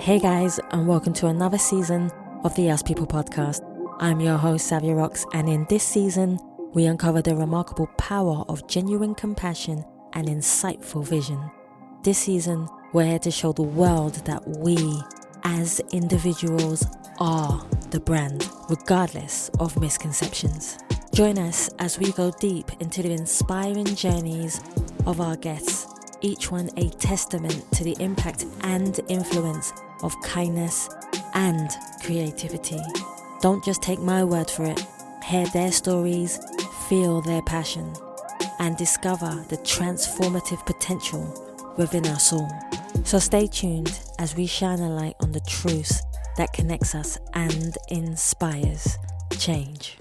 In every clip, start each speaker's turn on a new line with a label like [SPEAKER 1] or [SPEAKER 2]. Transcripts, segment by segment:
[SPEAKER 1] Hey guys, and welcome to another season of the Us People podcast. I'm your host, Savia, and in this season, we uncover the remarkable power of genuine compassion and insightful vision. This season, we're here to show the world that we, as individuals, are the brand, regardless of misconceptions. Join us as we go deep into the inspiring journeys of our guests, each one a testament to the impact and influence of kindness and creativity. Don't just take my word for it. Hear their stories, feel their passion, and discover the transformative potential within us all. So stay tuned as we shine a light on the truths that connects us and inspires change.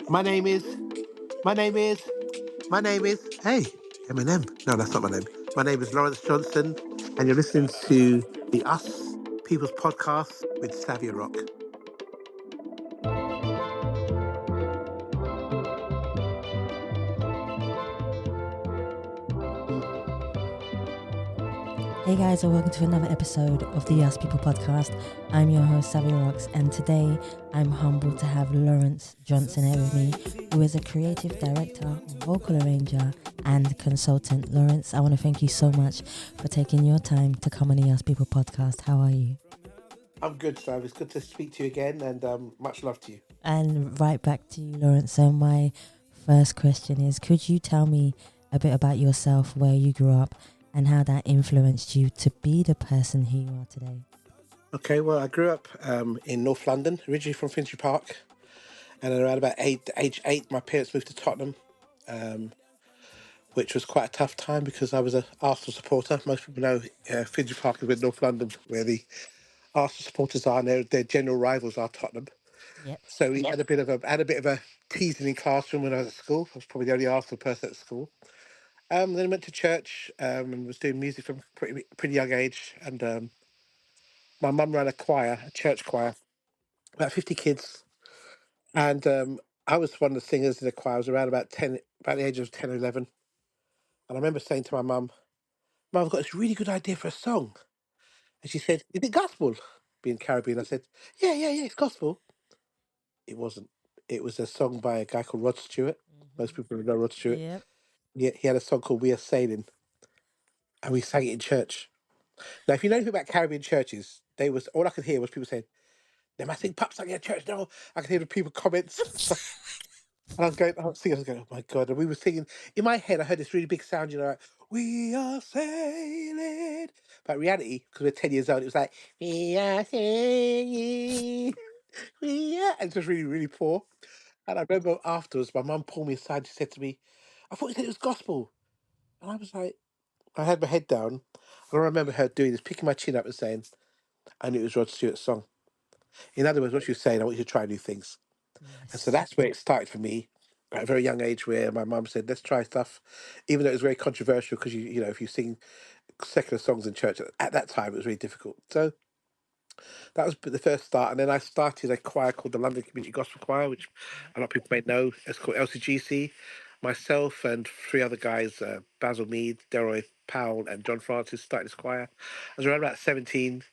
[SPEAKER 2] My name is, hey, Eminem. No, that's not my name. My name is Lawrence Johnson, and you're listening to the Us People's Podcast with Savia Rock.
[SPEAKER 1] Hey guys, and welcome to another episode of the Us People podcast. I'm your host, Savia Rocks, and today I'm humbled to have Lawrence Johnson here with me, who is a creative director, vocal arranger, and consultant. Lawrence, I want to thank you so much for taking your time to come on the Us People podcast. How are you?
[SPEAKER 2] I'm good, Sav. It's good to speak to you again, and much love to you.
[SPEAKER 1] And right back to you, Lawrence. So my first question is, could you tell me a bit about yourself, where you grew up, and how that influenced you to be the person who you are today?
[SPEAKER 2] Okay, well, I grew up in North London, originally from Finchley Park, and around about age 8, my parents moved to Tottenham, which was quite a tough time because I was an Arsenal supporter. Most people know Finchley Park is in North London, where the Arsenal supporters are, and their general rivals are Tottenham.
[SPEAKER 1] Yep.
[SPEAKER 2] So we had a bit of a teasing in classroom when I was at school. I was probably the only Arsenal person at school. Then I went to church and was doing music from pretty young age. And my mum ran a choir, a church choir, about 50 kids. And I was one of the singers in the choir. I was around about the age of 10 or 11. And I remember saying to my mum, "Mum, I've got this really good idea for a song." And she said, "Is it gospel?" Being Caribbean, I said, yeah, it's gospel. It wasn't. It was a song by a guy called Rod Stewart. Most people know Rod Stewart.
[SPEAKER 1] Yep.
[SPEAKER 2] He had a song called "We Are Sailing," and we sang it in church. Now, if you know anything about Caribbean churches, all I could hear was people saying, "They must sing pop song in church." No, I could hear the people comments, and I was singing, "Oh my god!" And we were singing. In my head, I heard this really big sound, like "We are sailing." But in reality, because we're 10 years old, it was like "We are sailing." Yeah, and it was really, really poor. And I remember afterwards, my mum pulled me aside. She said to me, "I thought you said it was gospel." And I was like, I had my head down. And I remember her doing this, picking my chin up and saying, "I knew it was Rod Stewart's song." In other words, what she was saying, "I want you to try new things." And so
[SPEAKER 1] Yes.
[SPEAKER 2] that's where it started for me at a very young age, where my mum said, "Let's try stuff," even though it was very controversial because if you sing secular songs in church at that time, it was really difficult. So that was the first start, and then I started a choir called the London Community Gospel Choir, which a lot of people may know. It's called LCGC. Myself and three other guys, Basil Mead, Delroy Powell, and John Francis, started this choir. I was around about 17,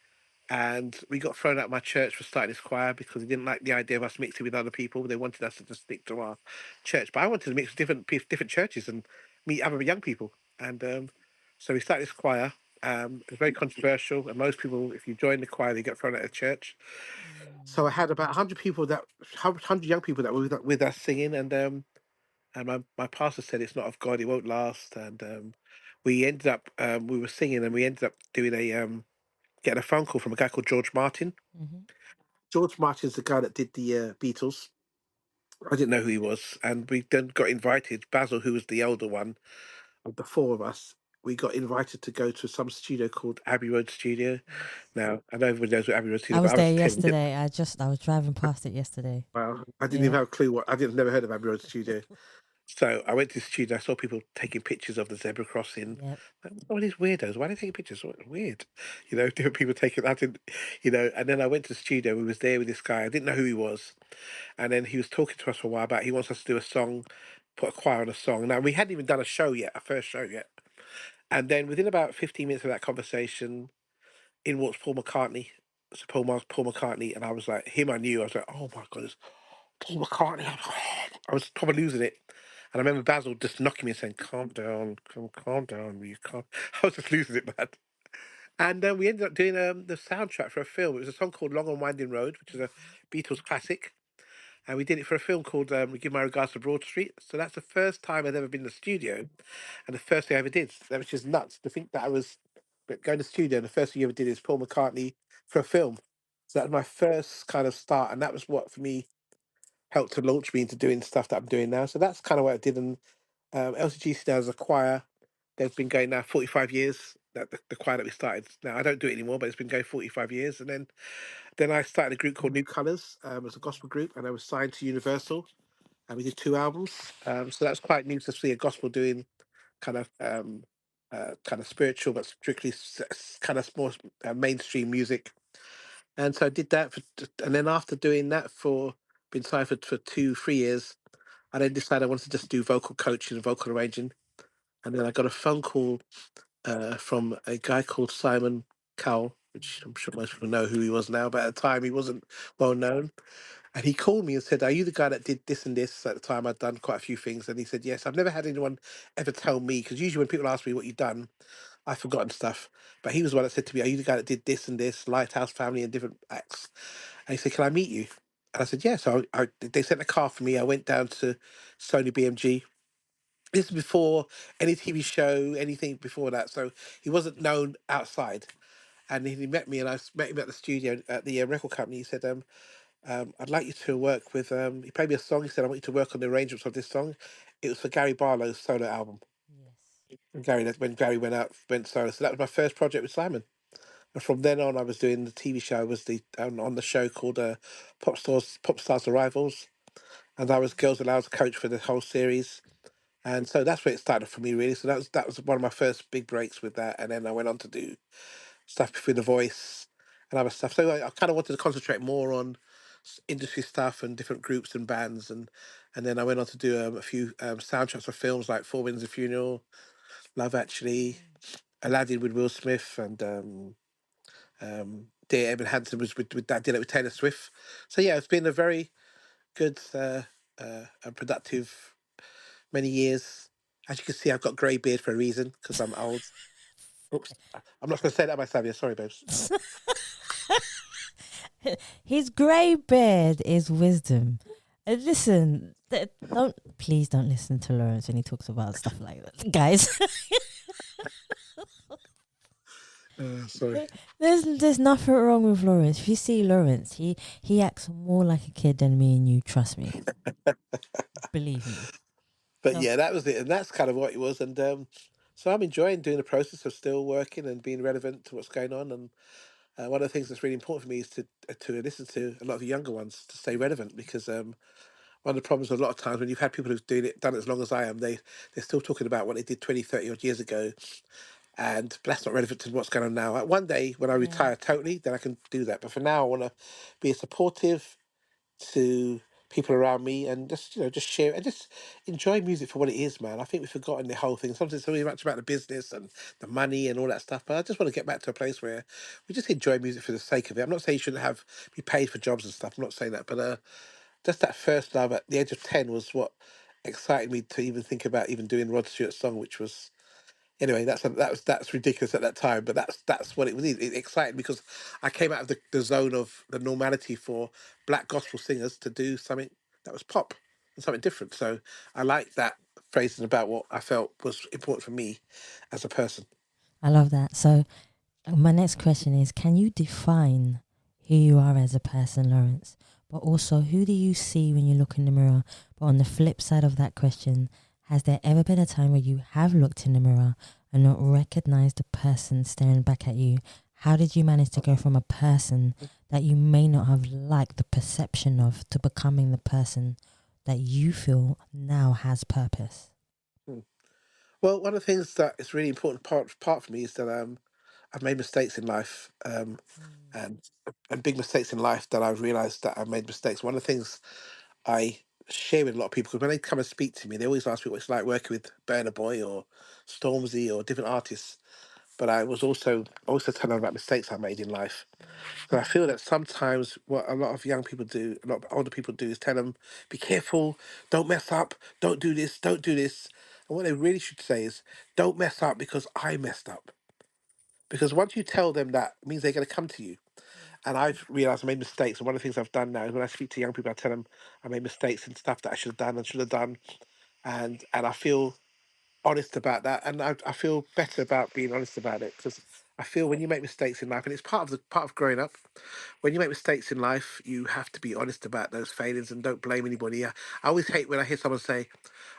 [SPEAKER 2] and we got thrown out of my church for starting this choir because they didn't like the idea of us mixing with other people. They wanted us to just stick to our church, but I wanted to mix with different churches and meet other young people. And so we started this choir. It was very controversial, and most people, if you join the choir, they get thrown out of church. So I had about 100 people 100 young people that were with us singing, and my pastor said it's not of God, it won't last. And we ended up we were singing, and we ended up doing getting a phone call from a guy called George Martin.
[SPEAKER 1] Mm-hmm.
[SPEAKER 2] George Martin's the guy that did the Beatles. I didn't know who he was, and we then got invited. Basil, who was the older one of the four of us, we got invited to go to some studio called Abbey Road Studio.
[SPEAKER 1] Yes.
[SPEAKER 2] Now I know everybody knows what Abbey Road
[SPEAKER 1] I
[SPEAKER 2] Studio, but
[SPEAKER 1] was
[SPEAKER 2] I
[SPEAKER 1] there
[SPEAKER 2] was 10.
[SPEAKER 1] yesterday. I was driving past it yesterday.
[SPEAKER 2] Well, I didn't
[SPEAKER 1] Yeah.
[SPEAKER 2] even have a clue what I didn't never heard of Abbey Road Studio. So I went to the studio. I saw people taking pictures of the zebra crossing.
[SPEAKER 1] Yep.
[SPEAKER 2] All these weirdos. Why are they taking pictures? Weird. Different people taking that. And then I went to the studio. We was there with this guy. I didn't know who he was. And then he was talking to us for a while about he wants us to do a song, put a choir on a song. Now, we hadn't even done a show yet, a first show yet. And then within about 15 minutes of that conversation, in walks Paul McCartney. So Paul McCartney, and I was like, him I knew. I was like, oh my god, it's Paul McCartney. I was probably losing it. And I remember Basil just knocking me and saying, calm down, you can't. I was just losing it, man. And we ended up doing the soundtrack for a film. It was a song called Long and Winding Road, which is a Beatles classic. And we did it for a film called Give My Regards to Broad Street. So that's the first time I'd ever been in the studio, and the first thing I ever did. That was just nuts to think that I was going to the studio, and the first thing you ever did is Paul McCartney for a film. So that was my first kind of start, and that was what for me helped to launch me into doing stuff that I'm doing now. So that's kind of what I did. And LCGC now as a choir, they've been going now 45 years. That the choir that we started. Now I don't do it anymore, but it's been going 45 years. And then I started a group called New Colours as a gospel group, and I was signed to Universal, and we did 2 albums. So that's quite new to see a gospel doing kind of kind of spiritual, but strictly kind of more mainstream music. And so I did that, and then after doing that for been signed for 2 3 years, I then decided I wanted to just do vocal coaching and vocal arranging. And then I got a phone call from a guy called Simon Cowell, which I'm sure most people know who he was now, but at the time he wasn't well known. And he called me and said, "Are you the guy that did this and this?" At the time, I'd done quite a few things. And he said, "Yes." I've never had anyone ever tell me, because usually when people ask me what you've done, I've forgotten stuff. But he was the one that said to me, "Are you the guy that did this and this, Lighthouse Family and different acts?" And he said, "Can I meet you?" And I said, "Yeah." So they sent a car for me. I went down to Sony BMG. This is before any TV show, anything before that. So he wasn't known outside. And he met me, and met him at the studio at the record company. He said, "I'd like you to work with." He played me a song. He said, "I want you to work on the arrangements of this song." It was for Gary Barlow's solo album.
[SPEAKER 1] Yes.
[SPEAKER 2] And that's when Gary went solo. So that was my first project with Simon. And from then on, I was doing the TV show. I was on the show called Pop Stars Arrivals, and I was Girls Aloud's coach for the whole series. And so that's where it started for me, really. So that was one of my first big breaks with that. And then I went on to do stuff between the voice and other stuff. So I kind of wanted to concentrate more on industry stuff and different groups and bands, and then I went on to do a few soundtracks for films like Four Winds of Funeral, Love Actually, Aladdin with Will Smith, and Dear Evan Hansen was with that, did it with Taylor Swift. So yeah, it's been a very good and productive many years. As you can see, I've got grey beard for a reason because I'm old. Oops, I'm not going to say that about Savia. Sorry, babes.
[SPEAKER 1] His grey beard is wisdom. Listen, please don't listen to Lawrence when he talks about stuff like that, guys.
[SPEAKER 2] Sorry.
[SPEAKER 1] There's nothing wrong with Lawrence. If you see Lawrence, he acts more like a kid than me and you. Trust me, believe me.
[SPEAKER 2] But
[SPEAKER 1] So
[SPEAKER 2] yeah, that was it, and that's kind of what it was. And so I'm enjoying doing the process of still working and being relevant to what's going on. And one of the things that's really important for me is to listen to a lot of the younger ones to stay relevant, because one of the problems a lot of times when you've had people who've done it as long as I am, they're still talking about what they did 20, 30 odd years ago, and that's not relevant to what's going on now. One day when I
[SPEAKER 1] yeah,
[SPEAKER 2] retire totally, then I can do that. But for now, I want to be supportive to people around me, and just just share and just enjoy music for what it is, man. I think we've forgotten the whole thing. Sometimes it's so much about the business and the money and all that stuff, but I just want to get back to a place where we just enjoy music for the sake of it. I'm not saying you shouldn't have be paid for jobs and stuff. I'm not saying that, but just that first love at the age of 10 was what excited me to even think about even doing Rod Stewart's song, which was, anyway, that's ridiculous at that time, but that's what it was. It excited me because I came out of the zone of the normality for black gospel singers to do something that was pop and something different. So I like that phrasing about what I felt was important for me as a person.
[SPEAKER 1] I love that. So my next question is: can you define who you are as a person, Lawrence? But also, who do you see when you look in the mirror? But on the flip side of that question, has there ever been a time where you have looked in the mirror and not recognized the person staring back at you? How did you manage to go from a person that you may not have liked the perception of to becoming the person that you feel now has purpose?
[SPEAKER 2] Hmm. Well, one of the things that is really important part for me is that I've made mistakes in life, and big mistakes in life that I've realised that I've made mistakes. One of the things I share with a lot of people because when they come and speak to me, they always ask me what it's like working with Burna Boy or Stormzy or different artists. But I was also telling them about mistakes I made in life. So I feel that sometimes what a lot of young people do, a lot of older people do, is tell them, "Be careful, don't mess up, don't do this, don't do this." And what they really should say is, "Don't mess up because I messed up." Because once you tell them that, it means they're going to come to you. And I've realised I made mistakes. And one of the things I've done now is when I speak to young people, I tell them I made mistakes and stuff that I should have done and should have done. And I feel honest about that. And I feel better about being honest about it because I feel when you make mistakes in life, and it's part of growing up, when you make mistakes in life, you have to be honest about those failings and don't blame anybody. I always hate when I hear someone say,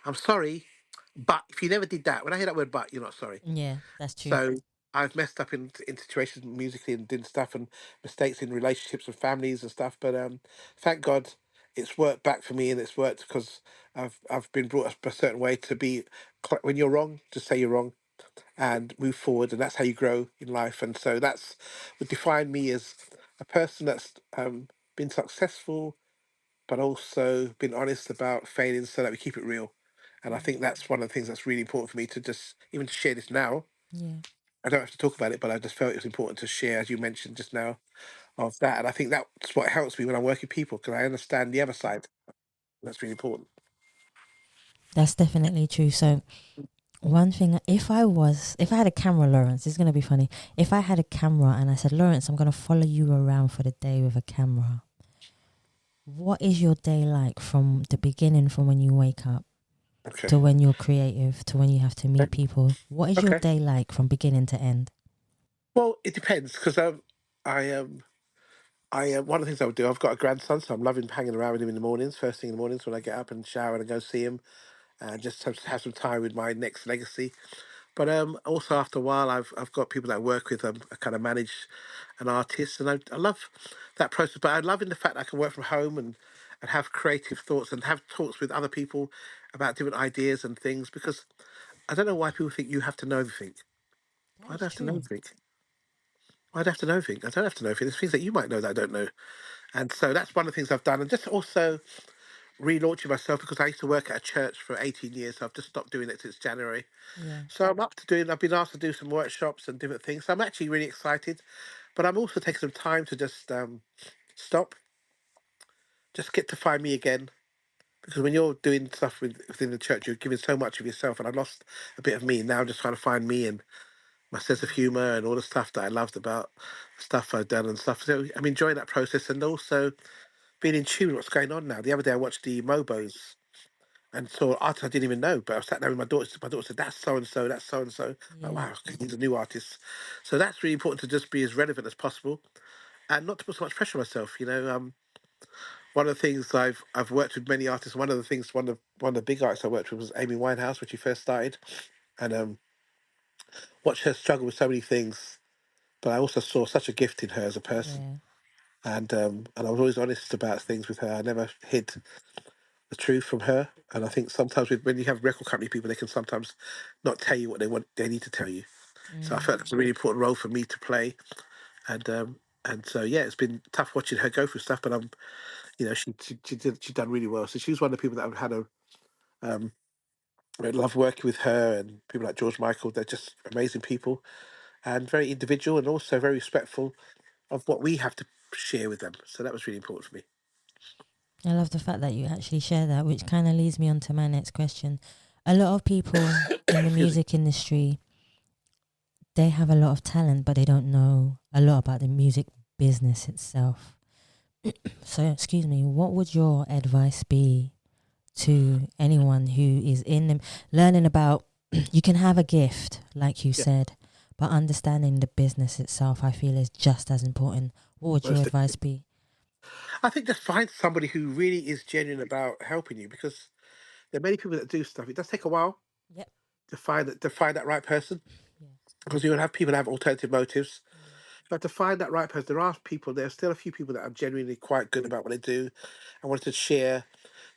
[SPEAKER 2] "I'm sorry, but if you never did that," when I hear that word "but," you're not sorry.
[SPEAKER 1] Yeah, that's true.
[SPEAKER 2] So I've messed up in situations musically and doing stuff and mistakes in relationships and families and stuff. But thank God it's worked back for me and it's worked because I've been brought up a certain way to be when you're wrong, just say you're wrong and move forward, and that's how you grow in life. And so that's would define me as a person that's been successful, but also been honest about failings so that we keep it real. And I think that's one of the things that's really important for me to just even to share this now.
[SPEAKER 1] Yeah.
[SPEAKER 2] I don't have to talk about it, but I just felt it was important to share, as you mentioned just now, of that. And I think that's what helps me when I'm working with people because I understand the other side. That's really important.
[SPEAKER 1] That's definitely true. So one thing, if I had a camera, Lawrence, it's gonna be funny. If I had a camera and I said, Lawrence, I'm gonna follow you around for the day with a camera. What is your day like from the beginning, from when you wake up
[SPEAKER 2] Okay.
[SPEAKER 1] to when you're creative to when you have to meet people? What is your
[SPEAKER 2] Okay.
[SPEAKER 1] day like from beginning to end?
[SPEAKER 2] Well, it depends because I one of the things I would do. I've got a grandson, so I'm loving hanging around with him in the mornings. First thing in the mornings when I get up and shower and go see him, and just have some time with my next legacy. But also after a while, I've got people that I work with. I kind of manage an artist, and I love that process. But I love in the fact that I can work from home and have creative thoughts and have talks with other people about different ideas and things. Because I don't know why people think you have to know everything.
[SPEAKER 1] That
[SPEAKER 2] I don't
[SPEAKER 1] is
[SPEAKER 2] have to know
[SPEAKER 1] true.
[SPEAKER 2] everything. I'd have to know everything. I don't have to know everything. There's things that you might know that I don't know. And so that's one of the things I've done. And just also relaunching myself because I used to work at a church for 18 years. So I've just stopped doing it since January.
[SPEAKER 1] Yeah.
[SPEAKER 2] So I'm up to doing, I've been asked to do some workshops and different things. So I'm actually really excited. But I'm also taking some time to just stop, just get to find me again. Because when you're doing stuff within the church, you're giving so much of yourself. And I lost a bit of me. Now I'm just trying to find me and my sense of humour and all the stuff that I loved about stuff I've done and stuff. So I'm enjoying that process and also being in tune with what's going on now. The other day I watched the Mobos and saw artists I didn't even know, but I sat there with my daughter. My daughter said, "That's so and so. That's so and so." Like,
[SPEAKER 1] Yeah.
[SPEAKER 2] wow, these are new artists. So that's really important to just be as relevant as possible and not to put so much pressure on myself. One of the things I've worked with many artists. One of the big artists I worked with was Amy Winehouse when she first started, and watched her struggle with so many things. But I also saw such a gift in her as a person,
[SPEAKER 1] Yeah.
[SPEAKER 2] and I was always honest about things with her. I never hid the truth from her. And I think sometimes when you have record company people, they can sometimes not tell you what they need to tell you. So I
[SPEAKER 1] Mm.
[SPEAKER 2] felt that's a really important role for me to play. And so yeah, it's been tough watching her go through stuff, but she done really well. So she was one of the people that I've had I love working with her and people like George Michael. They're just amazing people and very individual and also very respectful of what we have to share with them. So that was really important for me.
[SPEAKER 1] I love the fact that you actually share that, which kind of leads me on to my next question. A lot of people in the
[SPEAKER 2] Excuse me.
[SPEAKER 1] music industry, they have a lot of talent, but they don't know a lot about the music business itself. So, excuse me, what would your advice be to anyone who is learning about? You can have a gift, like you
[SPEAKER 2] Yeah,
[SPEAKER 1] said, but understanding the business itself, I feel, is just as important. What would your
[SPEAKER 2] most
[SPEAKER 1] advice
[SPEAKER 2] definitely.
[SPEAKER 1] be?
[SPEAKER 2] I think just find somebody who really is genuine about helping you because there are many people that do stuff. It does take a while
[SPEAKER 1] Yep.
[SPEAKER 2] to find that right person
[SPEAKER 1] Yeah.
[SPEAKER 2] because you'll have people that have alternative motives.
[SPEAKER 1] Yeah.
[SPEAKER 2] But to find that right person, there are still a few people that are genuinely quite good about what they do and want to share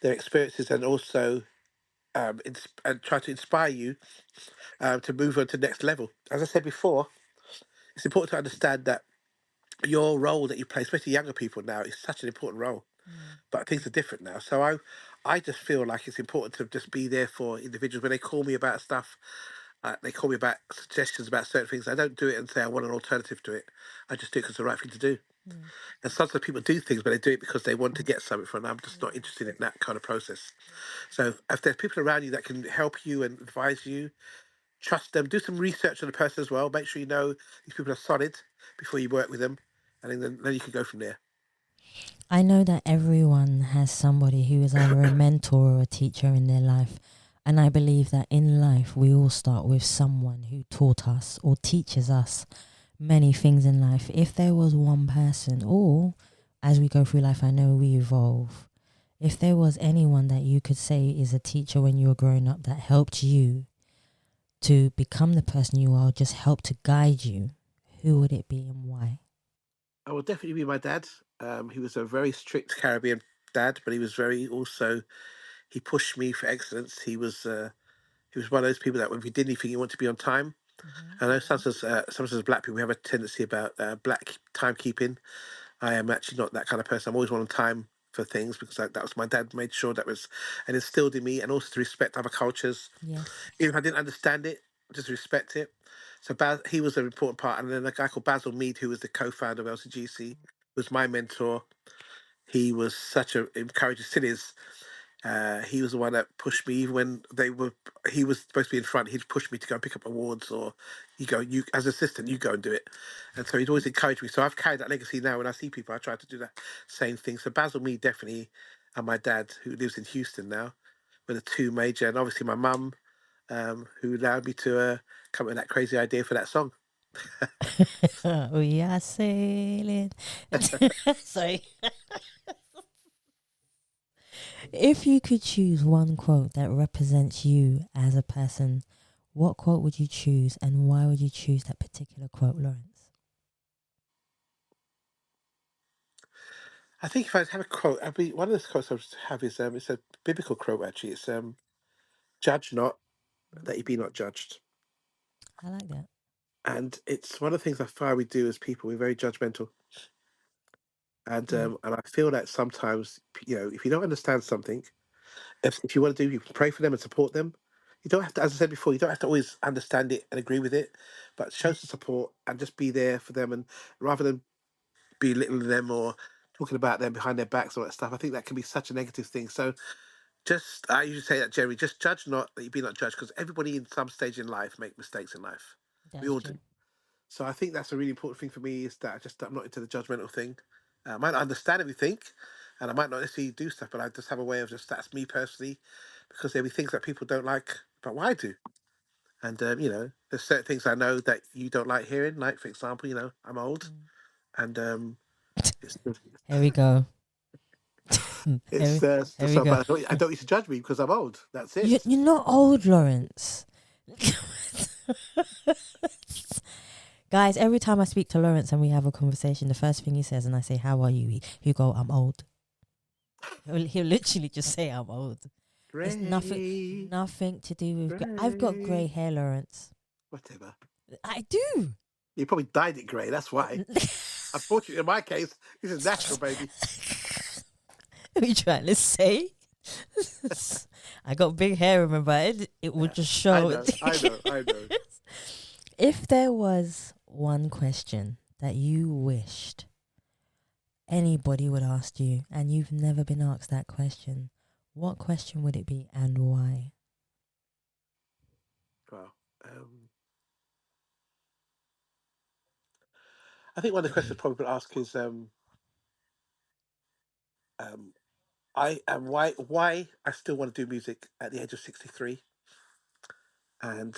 [SPEAKER 2] their experiences and also and try to inspire you to move on to the next level. As I said before, it's important to understand that your role that you play, especially younger people now, is such an important role.
[SPEAKER 1] Mm.
[SPEAKER 2] But things are different now. So I just feel like it's important to just be there for individuals when they call me about stuff. They call me about suggestions about certain things. I don't do it and say I want an alternative to it. I just do it because it's the right thing to do.
[SPEAKER 1] Mm.
[SPEAKER 2] And sometimes people do things, but they do it because they want to get something from it. I'm just not
[SPEAKER 1] Yeah.
[SPEAKER 2] interested in that kind of process.
[SPEAKER 1] Yeah.
[SPEAKER 2] So if there's people around you that can help you and advise you, trust them. Do some research on the person as well. Make sure you know these people are solid before you work with them, and then you can go from there.
[SPEAKER 1] I know that everyone has somebody who is either a mentor or a teacher in their life. And I believe that in life, we all start with someone who taught us or teaches us many things in life. If there was one person, or as we go through life, I know we evolve. If there was anyone that you could say is a teacher when you were growing up that helped you to become the person you are, just helped to guide you, who would it be and why?
[SPEAKER 2] I will definitely be my dad. He was a very strict Caribbean dad, but he was very also. He pushed me for excellence. He was one of those people that if you did anything, you want to be on time.
[SPEAKER 1] Mm-hmm.
[SPEAKER 2] I know sometimes as black people, we have a tendency about black timekeeping. I am actually not that kind of person. I'm always one on time for things because that was my dad made sure that was and instilled in me, and also to respect other cultures.
[SPEAKER 1] Yes.
[SPEAKER 2] Even if I didn't understand it, just respect it. So he was an important part, and then a guy called Basil Mead, who was the co-founder of LCGC, was my mentor. He was such a encourager, still is. He was the one that pushed me even when they were. He was supposed to be in front. He'd push me to go and pick up awards, or you as assistant, you go and do it. And so he'd always encourage me. So I've carried that legacy now. When I see people, I try to do that same thing. So Basil Mead definitely, and my dad, who lives in Houston now, were the two major, and obviously my mum, who allowed me to come up with that crazy idea for that song.
[SPEAKER 1] We are sailing. Sorry. If you could choose one quote that represents you as a person, what quote would you choose and why would you choose that particular quote, Lawrence?
[SPEAKER 2] I think if I have a quote, I'd be one of the quotes I would have is it's a biblical quote actually. It's "Judge not, that you be not judged."
[SPEAKER 1] I like that.
[SPEAKER 2] And it's one of the things I find we do as people. We're very judgmental,
[SPEAKER 1] Yeah.
[SPEAKER 2] and I feel that sometimes if you don't understand something, if you want to do, you can pray for them and support them. You don't have to, as I said before, you don't have to always understand it and agree with it, but show some support and just be there for them. And rather than belittling them or talking about them behind their backs, all that stuff, I think that can be such a negative thing. So just, I usually say that, Jerry, just judge not that you be not judged, because everybody in some stage in life make mistakes in life. We
[SPEAKER 1] That's
[SPEAKER 2] all do.
[SPEAKER 1] true.
[SPEAKER 2] So I think that's a really important thing for me, is that I'm not into the judgmental thing. I might not understand everything, and I might not necessarily do stuff, but I just have a way of just that's me personally, because there'll be things that people don't like, but why I do. And there's certain things I know that you don't like hearing. Like for example, I'm old,
[SPEAKER 1] Mm.
[SPEAKER 2] and it's
[SPEAKER 1] Here we go.
[SPEAKER 2] it's
[SPEAKER 1] Here we
[SPEAKER 2] so.
[SPEAKER 1] go.
[SPEAKER 2] But I don't need to judge me because I'm old. That's
[SPEAKER 1] You,
[SPEAKER 2] it.
[SPEAKER 1] you're not old, Lawrence. Guys, every time I speak to Lawrence and we have a conversation, the first thing he says, and I say, "How are you?" He go, "I'm old." He'll literally just say, "I'm old." It's
[SPEAKER 2] Grey,
[SPEAKER 1] nothing to do with. I've got grey
[SPEAKER 2] grey,
[SPEAKER 1] hair, Lawrence.
[SPEAKER 2] whatever.
[SPEAKER 1] I do.
[SPEAKER 2] You probably dyed it grey. That's why. Unfortunately, in my case, this is natural, baby.
[SPEAKER 1] What are you trying to say? I got big hair, remember? It would
[SPEAKER 2] Yeah,
[SPEAKER 1] just
[SPEAKER 2] I
[SPEAKER 1] show.
[SPEAKER 2] know, I know, I know.
[SPEAKER 1] If there was one question that you wished anybody would ask you and you've never been asked that question, what question would it be and why?
[SPEAKER 2] Well, I think one of the questions probably would ask is, um, I am why I still want to do music at the age of 63, and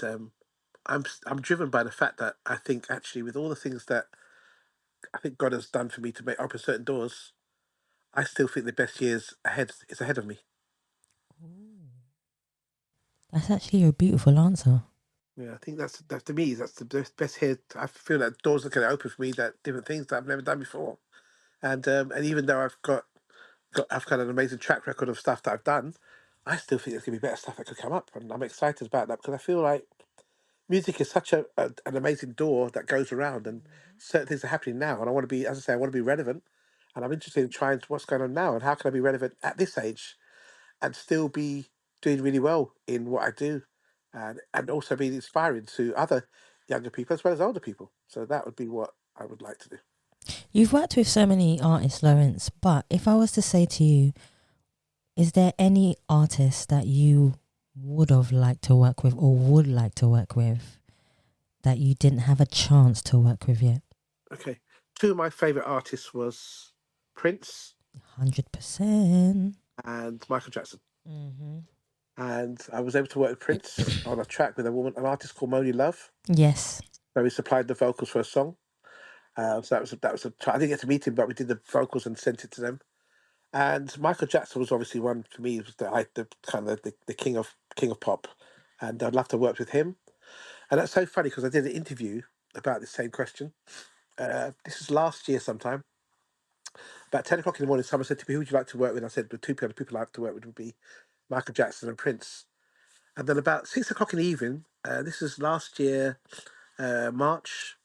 [SPEAKER 2] I'm driven by the fact that I think actually with all the things that I think God has done for me to make open certain doors, I still think the best years ahead is ahead of me.
[SPEAKER 1] Ooh. That's actually a beautiful answer.
[SPEAKER 2] Yeah, I think that's to me that's the best here. I feel that doors are going to open for me, that different things that I've never done before, and even though I've got an amazing track record of stuff that I've done, I still think there's going to be better stuff that could come up, and I'm excited about that because I feel like music is such an amazing door that goes around, and certain things are happening now, and I want to be, as I say, I want to be relevant, and I'm interested in trying to what's going on now and how can I be relevant at this age, and still be doing really well in what I do, and also being inspiring to other younger people as well as older people. So that would be what I would like to do.
[SPEAKER 1] You've worked with so many artists, Lawrence, but if I was to say to you, is there any artist that you would have liked to work with or would like to work with that you didn't have a chance to work with yet?
[SPEAKER 2] Okay, two of my favorite artists was Prince
[SPEAKER 1] 100%.
[SPEAKER 2] and Michael Jackson.
[SPEAKER 1] Mm-hmm.
[SPEAKER 2] And I was able to work with Prince on a track with a woman, an artist called Moni Love.
[SPEAKER 1] Yes.
[SPEAKER 2] So he supplied the vocals for a song. So I didn't get to meet him, but we did the vocals and sent it to them. And Michael Jackson was obviously one for me. Was the kind of the king of pop, and I'd love to work with him. And that's so funny because I did an interview about this same question. This was last year sometime. About 10 o'clock in the morning, someone said to me, "Who would you like to work with?" I said, "The two people I'd like to work with would be Michael Jackson and Prince." And then about 6 o'clock in the evening, this was last year, March.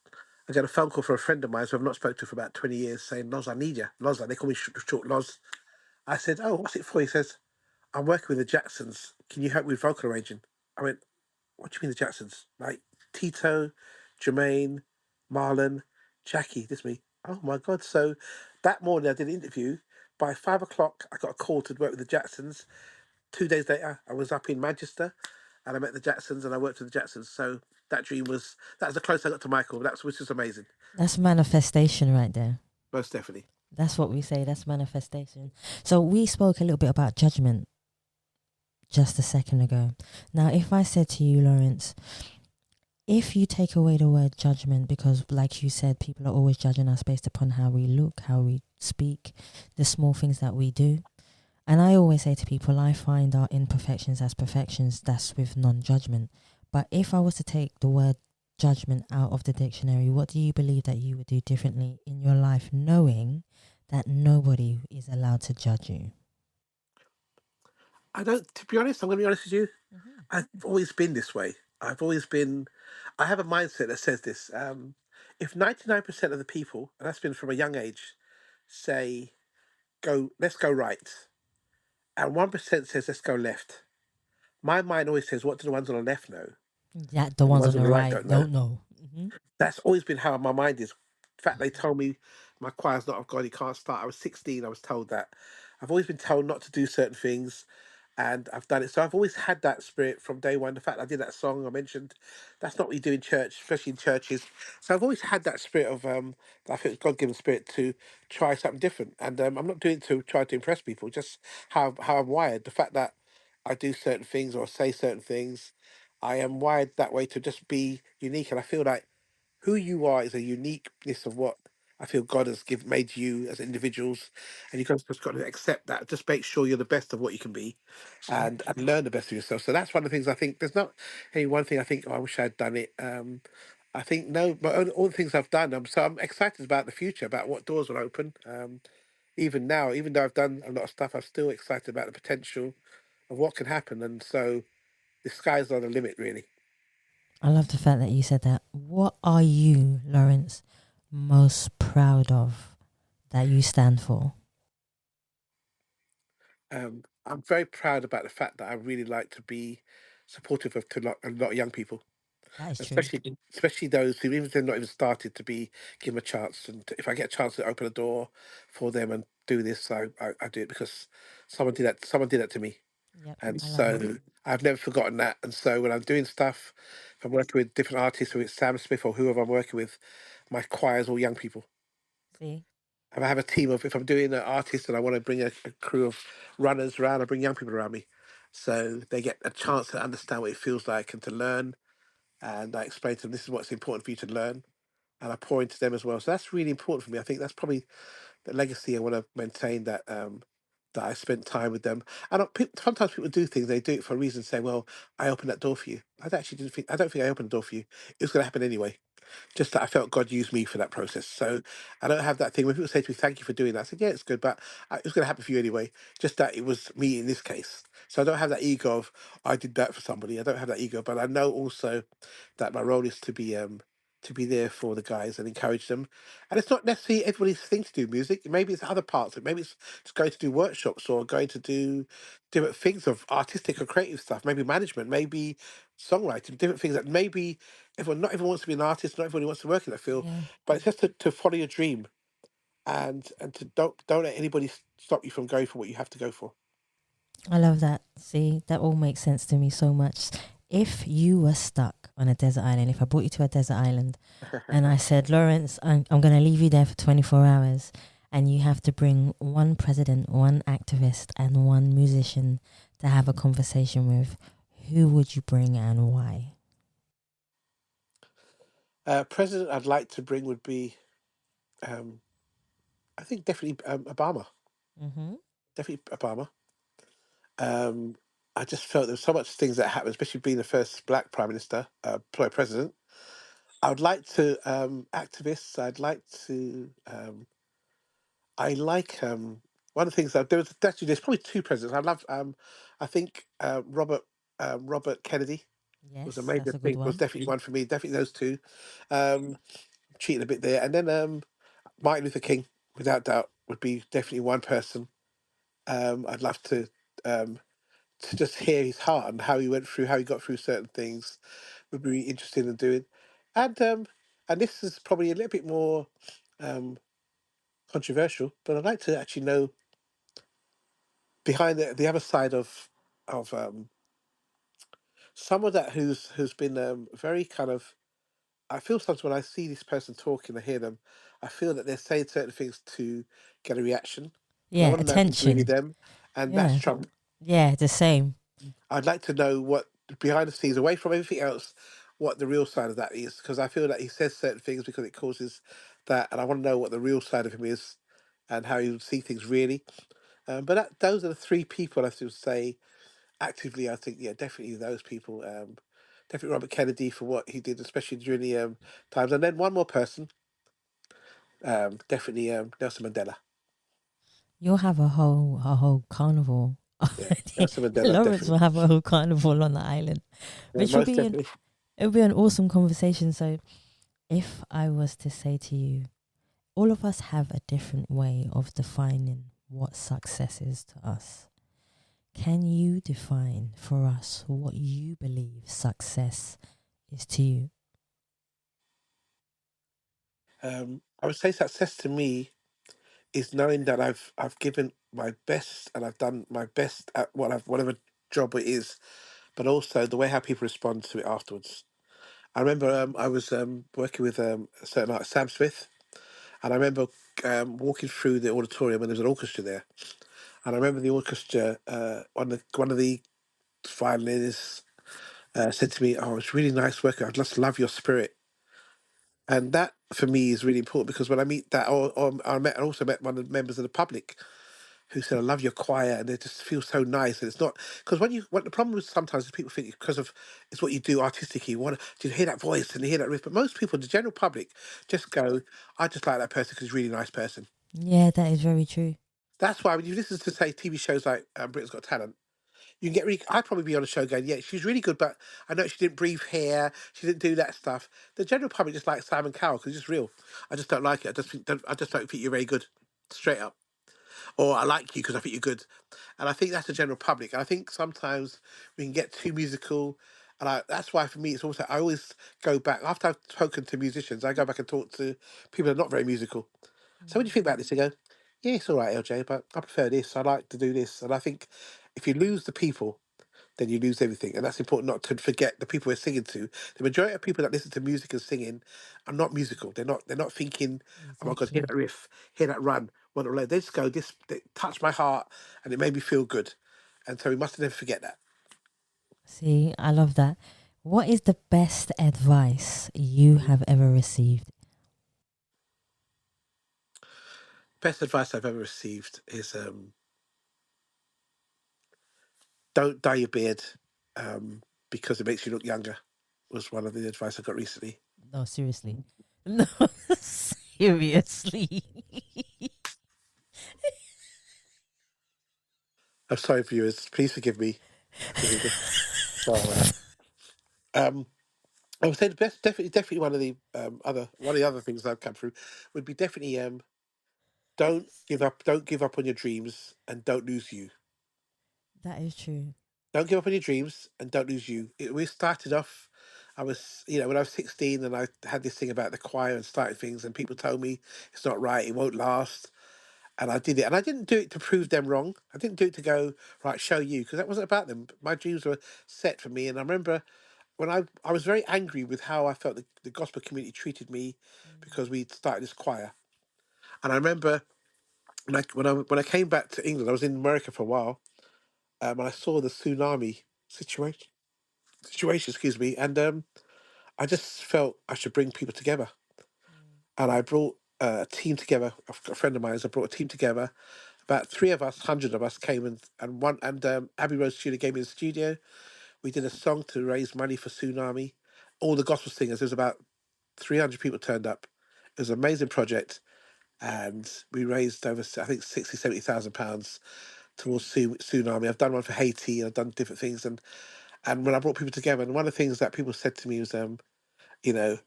[SPEAKER 2] I got a phone call from a friend of mine who I've not spoken to for about 20 years saying, "Loz, I need you. Loz," they call me short Loz. I said, "Oh, what's it for?" He says, "I'm working with the Jacksons. Can you help me with vocal arranging?" I went, "What do you mean the Jacksons? Like Tito, Jermaine, Marlon, Jackie, this me." Oh my God. So that morning I did an interview. By 5 o'clock, I got a call to work with the Jacksons. 2 days later, I was up in Manchester and I met the Jacksons and I worked with the Jacksons. So that was the closest I got to Michael. Which is amazing.
[SPEAKER 1] That's manifestation right there.
[SPEAKER 2] Most definitely.
[SPEAKER 1] That's what we say. That's manifestation. So we spoke a little bit about judgment just a second ago. Now, if I said to you, Lawrence, if you take away the word judgment, because like you said, people are always judging us based upon how we look, how we speak, the small things that we do. And I always say to people, I find our imperfections as perfections. That's with non-judgment. But if I was to take the word judgment out of the dictionary, what do you believe that you would do differently in your life, knowing that nobody is allowed to judge you?
[SPEAKER 2] I don't, to be honest, I'm going to be honest with you.
[SPEAKER 1] Mm-hmm.
[SPEAKER 2] I've always been this way. I have a mindset that says this. If 99% of the people, and that's been from a young age, say, let's go right, and 1% says, let's go left, my mind always says, what do the ones on the left know?
[SPEAKER 1] That the
[SPEAKER 2] And the
[SPEAKER 1] ones
[SPEAKER 2] ones
[SPEAKER 1] on
[SPEAKER 2] on
[SPEAKER 1] the
[SPEAKER 2] the right
[SPEAKER 1] right
[SPEAKER 2] don't know.
[SPEAKER 1] don't know. Mm-hmm.
[SPEAKER 2] That's always been how my mind is. In fact, they told me my choir's not of God, you can't start. I was 16, I was told that. I've always been told not to do certain things, and I've done it. So I've always had that spirit from day one. The fact I did that song I mentioned, that's not what you do in church, especially in churches. So I've always had that spirit of, I think it's God given spirit to try something different. And I'm not doing it to try to impress people, just how I'm wired. The fact that I do certain things or say certain things, I am wired that way to just be unique. And I feel like who you are is a uniqueness of what I feel God has made you as individuals, and just got to accept that. Just make sure you're the best of what you can be, and learn the best of yourself. So that's one of the things I think. There's not any one thing I think, "Oh, I wish I had done it." I think no, but all the things I've done. I'm excited about the future, about what doors will open. Even now, even though I've done a lot of stuff, I'm still excited about the potential of what can happen. And so the sky's not the limit, really.
[SPEAKER 1] I love the fact that you said that. What are you, Lawrence, most proud of that you stand for?
[SPEAKER 2] I'm very proud about the fact that I really like to be supportive of a lot of young people,
[SPEAKER 1] That is true.
[SPEAKER 2] especially those who, even if they're not even started, to be give them a chance. And if I get a chance to open a door for them and do this, I do it because someone did that. Someone did that to me,
[SPEAKER 1] Yep,
[SPEAKER 2] and
[SPEAKER 1] I love that.
[SPEAKER 2] so I've never forgotten that. And so when I'm doing stuff, if I'm working with different artists, or it's Sam Smith or whoever I'm working with, my choir is all young people.
[SPEAKER 1] See?
[SPEAKER 2] And I have a team of, if I'm doing an artist and I want to bring a crew of runners around, I bring young people around me. So they get a chance to understand what it feels like and to learn. And I explain to them, this is what's important for you to learn. And I pour into them as well. So that's really important for me. I think that's probably the legacy I want to maintain, that I spent time with them. And sometimes people do things, they do it for a reason, say, well, I opened that door for you. I don't think I opened the door for you. It was going to happen anyway. Just that I felt God used me for that process. So I don't have that thing when people say to me, "Thank you for doing that." I said, "Yeah, it's good, but it was going to happen for you anyway." Just that it was me in this case. So I don't have that ego of I did that for somebody. I don't have that ego, but I know also that my role is to be to be there for the guys and encourage them. And it's not necessarily everybody's thing to do music. Maybe it's other parts. Maybe it's just going to do workshops or going to do different things of artistic or creative stuff. Maybe management, maybe songwriting, different things that maybe not everyone wants to be an artist, not everybody wants to work in that field.
[SPEAKER 1] Yeah,
[SPEAKER 2] But it's just to follow your dream and to don't let anybody stop you from going for what you have to go for.
[SPEAKER 1] I love that. See, that all makes sense to me so much. If you were stuck on a desert island, if I brought you to a desert island and I said, Lawrence, I'm going to leave you there for 24 hours and you have to bring one president, one activist, and one musician to have a conversation with, who would you bring and why?
[SPEAKER 2] President I'd like to bring would be, um, I think definitely Obama.
[SPEAKER 1] Mm-hmm.
[SPEAKER 2] Definitely Obama. Um, I just felt there was so much things that happened, especially being the first black prime minister, president. I would like to activists. I'd like to. I like one of the things that there was actually there's probably two presidents. I love. I think Robert Kennedy was a
[SPEAKER 1] Yes,
[SPEAKER 2] major
[SPEAKER 1] that's a good
[SPEAKER 2] thing. Was
[SPEAKER 1] one.
[SPEAKER 2] definitely one for me. Definitely those two. Um, Cheating a bit there, and then Martin Luther King, without doubt, would be definitely one person. I'd love to just hear his heart and how he went through, how he got through certain things, would be really interested in doing. And this is probably a little bit more um, controversial, but I'd like to actually know behind the other side of someone that who's been very kind of. I feel sometimes when I see this person talking, I hear them, I feel that they're saying certain things to get a reaction, and I
[SPEAKER 1] Yeah,
[SPEAKER 2] want to know if it's really
[SPEAKER 1] attention.
[SPEAKER 2] them, and that's
[SPEAKER 1] Yeah,
[SPEAKER 2] Trump.
[SPEAKER 1] yeah, the same.
[SPEAKER 2] I'd like to know what behind the scenes, away from everything else, what the real side of that is, because I feel that he says certain things because it causes that, and I want to know what the real side of him is, and how he would see things really. Those are the three people I should say actively. I think yeah, definitely those people. Definitely Robert Kennedy for what he did, especially during the times, and then one more person. Definitely Nelson Mandela.
[SPEAKER 1] You'll have a whole carnival.
[SPEAKER 2] Yeah, Nelson Mandela
[SPEAKER 1] Lawrence
[SPEAKER 2] definitely.
[SPEAKER 1] will have a whole carnival on the island,
[SPEAKER 2] Yeah,
[SPEAKER 1] which will
[SPEAKER 2] most
[SPEAKER 1] be an
[SPEAKER 2] definitely.
[SPEAKER 1] it'll be an awesome conversation. So, if I was to say to you, all of us have a different way of defining what success is to us. Can you define for us what you believe success is to you?
[SPEAKER 2] I would say success to me is knowing that I've given my best and I've done my best at whatever job it is, but also the way how people respond to it afterwards. I remember I was working with a certain artist, Sam Smith, and I remember walking through the auditorium and there was an orchestra there, and I remember the orchestra one of the violinists said to me, "Oh, it's really nice work. I just love your spirit." And that for me is really important because when I meet that, or I also met one of the members of the public who said, "I love your choir," and it just feels so nice. And it's not because what the problem is sometimes is people think because of it's what you do artistically. You want to hear that voice and you hear that riff, but most people, the general public, just go, "I just like that person because he's a really nice person."
[SPEAKER 1] Yeah, that is very true.
[SPEAKER 2] That's why when you listen to say TV shows like Britain's Got Talent, you can get really. I'd probably be on a show going, "Yeah, she's really good," but I know she didn't breathe hair, she didn't do that stuff. The general public just like Simon Cowell because he's just real. I just don't like it. I just don't think you're very good, straight up. Or I like you because I think you're good. And I think that's the general public. And I think sometimes we can get too musical. That's why for me, it's also, I always go back, after I've spoken to musicians, I go back and talk to people that are not very musical. So when you think about this, you go, yeah, it's all right, LJ, but I prefer this. I like to do this. And I think if you lose the people, then you lose everything. And that's important not to forget the people we're singing to. The majority of people that listen to music and singing are not musical. They're not thinking, oh my God, hear
[SPEAKER 1] Exactly.
[SPEAKER 2] that riff, hear that run. What they just go, this they touched my heart and it made me feel good. And so we must never forget that.
[SPEAKER 1] See, I love that. What is the best advice you have ever received?
[SPEAKER 2] Best advice I've ever received is don't dye your beard because it makes you look younger. Was one of the advice I got recently.
[SPEAKER 1] No, seriously. No, seriously.
[SPEAKER 2] I'm sorry, viewers. Please forgive me. Oh, wow. Um, I would say the best, definitely one of the other things I've come through would be definitely don't give up on your dreams, and don't lose you.
[SPEAKER 1] That is true.
[SPEAKER 2] Don't give up on your dreams, and don't lose you. We started off. I was, when I was 16, and I had this thing about the choir and started things, and people told me it's not right, it won't last, and I did it, and I didn't do it to prove them wrong. I didn't do it to go right, show you, because that wasn't about them. My dreams were set for me, and I remember when I was very angry with how I felt the gospel community treated me because we started this choir, and I remember when I came back to England, I was in America for a while, and I saw the tsunami situation, excuse me, and I just felt I should bring people together, and I brought a team together. A friend of mine, I brought a team together. About three of us, 100 of us came, and Abbey Road Studio gave me the studio. We did a song to raise money for tsunami. All the gospel singers. There was about 300 people turned up. It was an amazing project, and we raised over, I think, 60, 70,000 pounds towards tsunami. I've done one for Haiti, and I've done different things, and when I brought people together, and one of the things that people said to me was, you know,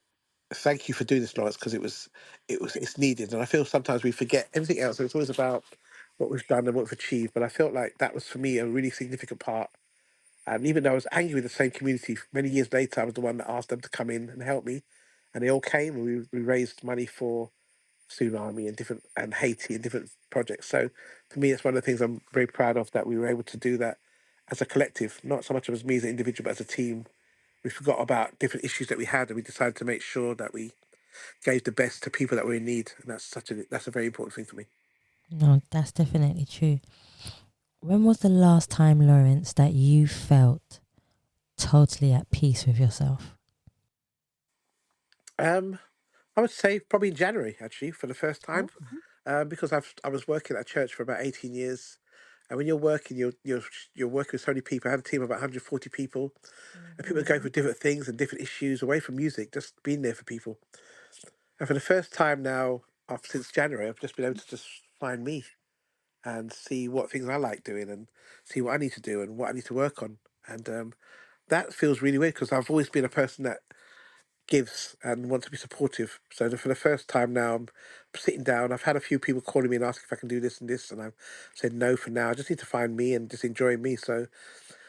[SPEAKER 2] thank you for doing this, Lawrence, because it's needed. And I feel sometimes we forget everything else. And it's always about what we've done and what we've achieved. But I felt like that was for me a really significant part. And even though I was angry with the same community, many years later, I was the one that asked them to come in and help me, and they all came, and we raised money for tsunami and Haiti and different projects. So for me, it's one of the things I'm very proud of, that we were able to do that as a collective, not so much as me as an individual, but as a team. We forgot about different issues that we had, and we decided to make sure that we gave the best to people that were in need, and that's a very important thing for me.
[SPEAKER 1] No, that's definitely true. When was the last time, Lawrence, that you felt totally at peace with yourself?
[SPEAKER 2] Um, I would say probably in January, actually, for the first time,
[SPEAKER 1] Oh.
[SPEAKER 2] because I was working at a church for about 18 years, and when you're working, you're working with so many people. I had a team of about 140 people, and people are going
[SPEAKER 1] Mm-hmm.
[SPEAKER 2] through different things and different issues away from music, just being there for people. And for the first time now, since January, I've just been able to just find me and see what things I like doing, and see what I need to do and what I need to work on. And that feels really weird, because I've always been a person that gives and wants to be supportive. So for the first time now, I'm sitting down. I've had a few people calling me and asking if I can do this and this, and I've said no for now. I just need to find me and just enjoy me. So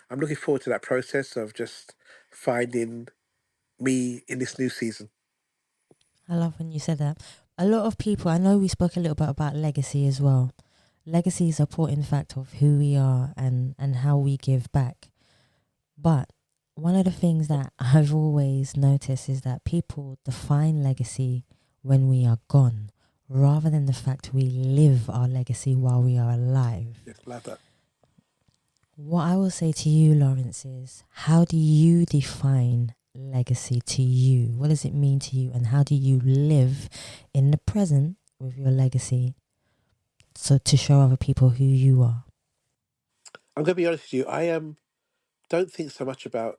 [SPEAKER 2] I'm looking forward to that process of just finding me in this new season.
[SPEAKER 1] I love when you said that. A lot of people, I know we spoke a little bit about legacy as well. Legacy is a important fact of who we are and how we give back. But one of the things that I've always noticed is that people define legacy when we are gone, rather than the fact we live our legacy while we are alive.
[SPEAKER 2] Yes, love that.
[SPEAKER 1] What I will say to you, Lawrence, is how do you define legacy to you? What does it mean to you? And how do you live in the present with your legacy, so to show other people who you are?
[SPEAKER 2] I'm going to be honest with you. I don't think so much about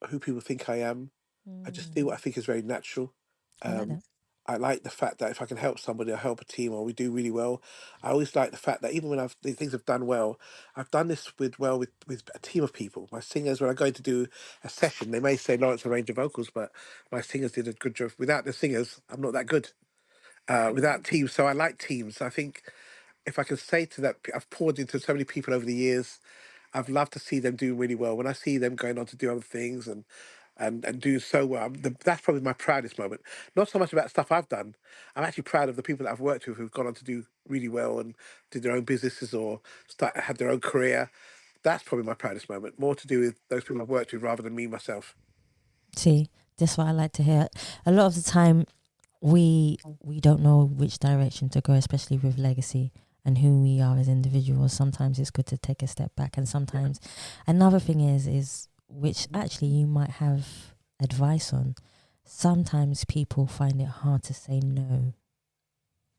[SPEAKER 2] who people think I am. I just do what I
[SPEAKER 1] Mm,
[SPEAKER 2] think is very natural.
[SPEAKER 1] I like
[SPEAKER 2] Um,
[SPEAKER 1] that.
[SPEAKER 2] I like the fact that if I can help somebody or help a team, or we do really well, I always like the fact that even when the things have done well, I've done this with a team of people. My singers, when I go to do a session, they may say Lawrence arranged the vocals, but my singers did a good job. Without the singers, I'm not that good. Without teams, so I like teams. I think if I can say to that, I've poured into so many people over the years. I've loved to see them do really well. When I see them going on to do other things and do so well, that's probably my proudest moment. Not so much about stuff I've done. I'm actually proud of the people that I've worked with who've gone on to do really well and did their own businesses or had their own career. That's probably my proudest moment. More to do with those people I've worked with rather than me myself.
[SPEAKER 1] See, that's what I like to hear. A lot of the time, we don't know which direction to go, especially with legacy and who we are as individuals. Sometimes it's good to take a step back, and
[SPEAKER 2] Yeah,
[SPEAKER 1] sometimes another thing is which actually you might have advice on. Sometimes people find it hard to say no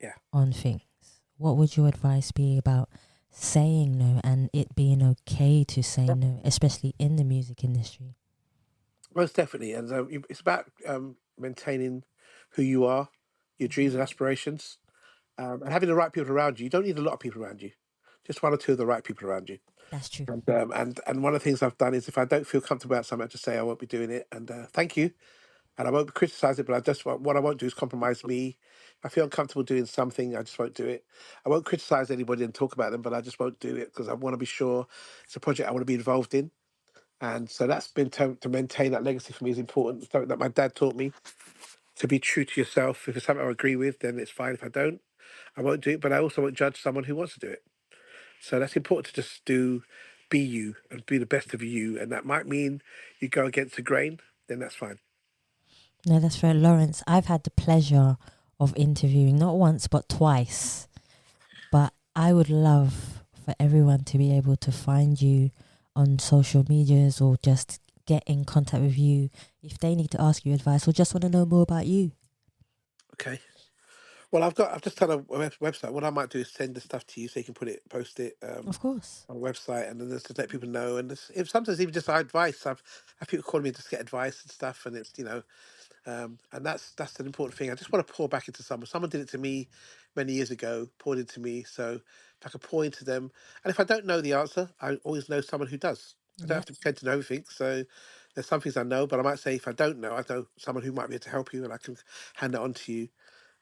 [SPEAKER 2] yeah.
[SPEAKER 1] on things. What would your advice be about saying no and it being okay to say no, especially in the music industry?
[SPEAKER 2] Most definitely. And it's about maintaining who you are, your dreams and aspirations, and having the right people around you. You don't need a lot of people around you, just one or two of the right people around you.
[SPEAKER 1] That's true.
[SPEAKER 2] And one of the things I've done is if I don't feel comfortable about something, I just say I won't be doing it. And thank you. And I won't criticise it, but I just what I won't do is compromise me. If I feel uncomfortable doing something, I just won't do it. I won't criticise anybody and talk about them, but I just won't do it because I want to be sure it's a project I want to be involved in. And so that's been to maintain that legacy for me is important. Something that my dad taught me, to be true to yourself. If it's something I agree with, then it's fine. If I don't, I won't do it. But I also won't judge someone who wants to do it. So that's important to just be you and be the best of you. And that might mean you go against the grain, then that's fine.
[SPEAKER 1] No, that's fair. Lawrence, I've had the pleasure of interviewing not once but twice. But I would love for everyone to be able to find you on social medias or just get in contact with you if they need to ask you advice or just want to know more about you.
[SPEAKER 2] Okay. Well, I've just done a website. What I might do is send the stuff to you so you can post it
[SPEAKER 1] Of course.
[SPEAKER 2] on a website, and then just let people know. And if sometimes even just advice, I've had people calling me to just get advice and stuff, and it's and that's an important thing. I just want to pour back into someone. Someone did it to me many years ago, poured into me. So if I could pour into them, and if I don't know the answer, I always know someone who does. I don't
[SPEAKER 1] Yeah.
[SPEAKER 2] have to pretend to know everything. So there's some things I know, but I might say if I don't know, I know someone who might be able to help you, and I can hand it on to you.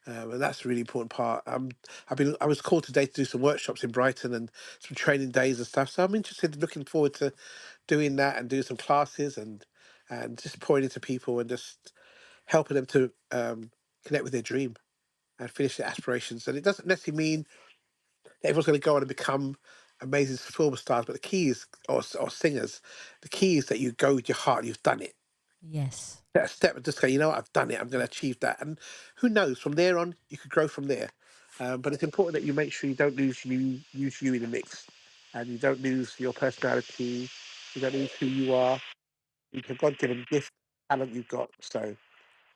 [SPEAKER 2] And that's a really important part. I was called today to do some workshops in Brighton and some training days and stuff. So I'm interested, looking forward to doing that and doing some classes and just pouring into people and just helping them to connect with their dream and finish their aspirations. And it doesn't necessarily mean that everyone's going to go on and become amazing film stars, but the key is, or singers, the key is that you go with your heart. You've done it.
[SPEAKER 1] Yes.
[SPEAKER 2] That step and just go, you know what, I've done it. I'm going to achieve that. And who knows, from there on, you could grow from there. But it's important that you make sure you don't use you in the mix, and you don't lose your personality. You don't lose who you are. It's a God-given gift, talent you've got. So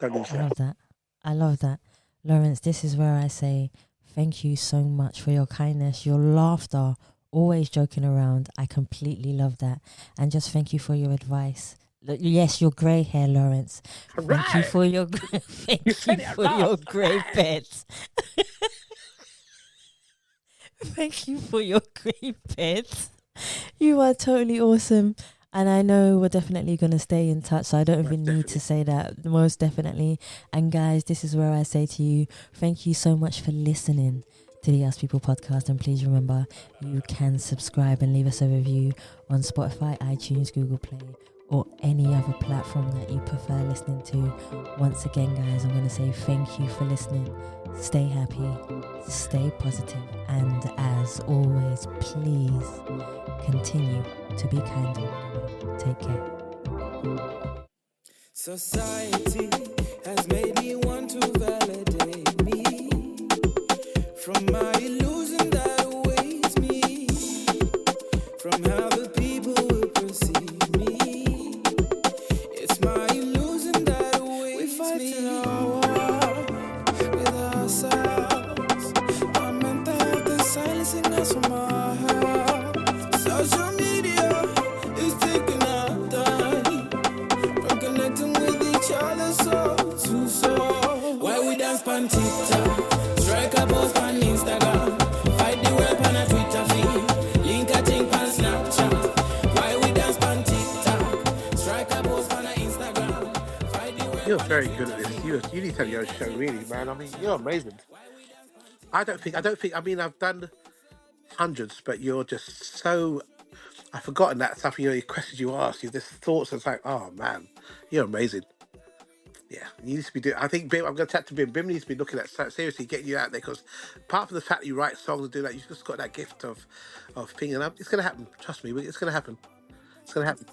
[SPEAKER 2] don't lose
[SPEAKER 1] I
[SPEAKER 2] that.
[SPEAKER 1] love that. I love that. Lawrence, this is where I say thank you so much for your kindness, your laughter, always joking around. I completely love that. And just thank you for your advice. Yes, your grey hair, Lawrence. Thank you
[SPEAKER 2] Right,
[SPEAKER 1] for your
[SPEAKER 2] you
[SPEAKER 1] thank you
[SPEAKER 2] said it at
[SPEAKER 1] for your
[SPEAKER 2] last.
[SPEAKER 1] grey pets. Thank you for your grey pets. You are totally awesome. And I know we're definitely going to stay in touch. So I don't
[SPEAKER 2] Most
[SPEAKER 1] even need to
[SPEAKER 2] definitely.
[SPEAKER 1] say that. Most definitely. And guys, this is where I say to you, thank you so much for listening to the Ask People podcast. And please remember, you can subscribe and leave us a review on Spotify, iTunes, Google Play, or any other platform that you prefer listening to. Once again, guys, I'm going to say thank you for listening. Stay happy, stay positive, and as always, please continue to be kind to one another. Take care.
[SPEAKER 3] Society has made me want to validate me from my illusion that awaits me, from how the people will perceive me. It's my illusion that awaits me. We fight our war with ourselves. Our mental health is silencing us from our health. Social media is taking our time from connecting with each other soul to soul. Why we dance on TikTok, strike a post on Instagram, fight the world on a Twitter feed, link a thing on Snapchat. Why we dance on TikTok, strike a post on a Instagram, fight the world
[SPEAKER 2] You're
[SPEAKER 3] on a
[SPEAKER 2] very good at
[SPEAKER 3] Twitter
[SPEAKER 2] this.
[SPEAKER 3] feed.
[SPEAKER 2] You need to have your own show, really, man. I mean, you're amazing. I don't think. I mean, I've done hundreds, but you're just so. I've forgotten that stuff. Your questions you ask, your just thoughts. It's like, oh man, you're amazing. Yeah, you need to be doing. I think Bim. I'm going to chat to Bim. Bim needs to be looking at seriously getting you out there because, apart from the fact that you write songs and do that, you've just got that gift of pinging up. It's going to happen. Trust me, it's going to happen. It's going to happen.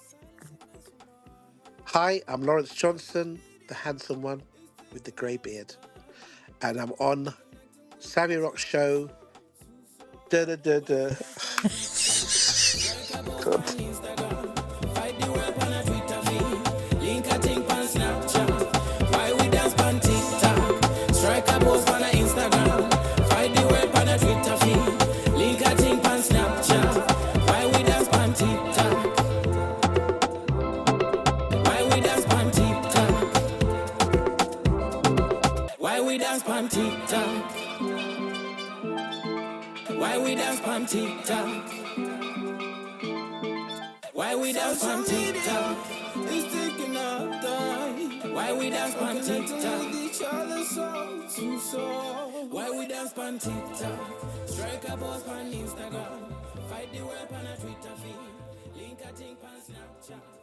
[SPEAKER 2] Hi, I'm Lawrence Johnson, the handsome one with the grey beard, and I'm on Savia Rock Show. Da da da da. God.
[SPEAKER 3] Fight the world on a Twitter feed, link a thing on Snapchat. Why we dance on TikTok, strike a post on a Instagram, fight the world on a Twitter feed, link a thing on Snapchat. Why we dance on TikTok? Why we dance on TikTok? Why we dance on TikTok? Why we dance on TikTok? we dance on TikTok? It's taking our time. Why we dance on TikTok? With each other soul to soul. Why we dance on TikTok? Strike a post on Instagram. Fight the web on a Twitter feed. Link a thing on Snapchat.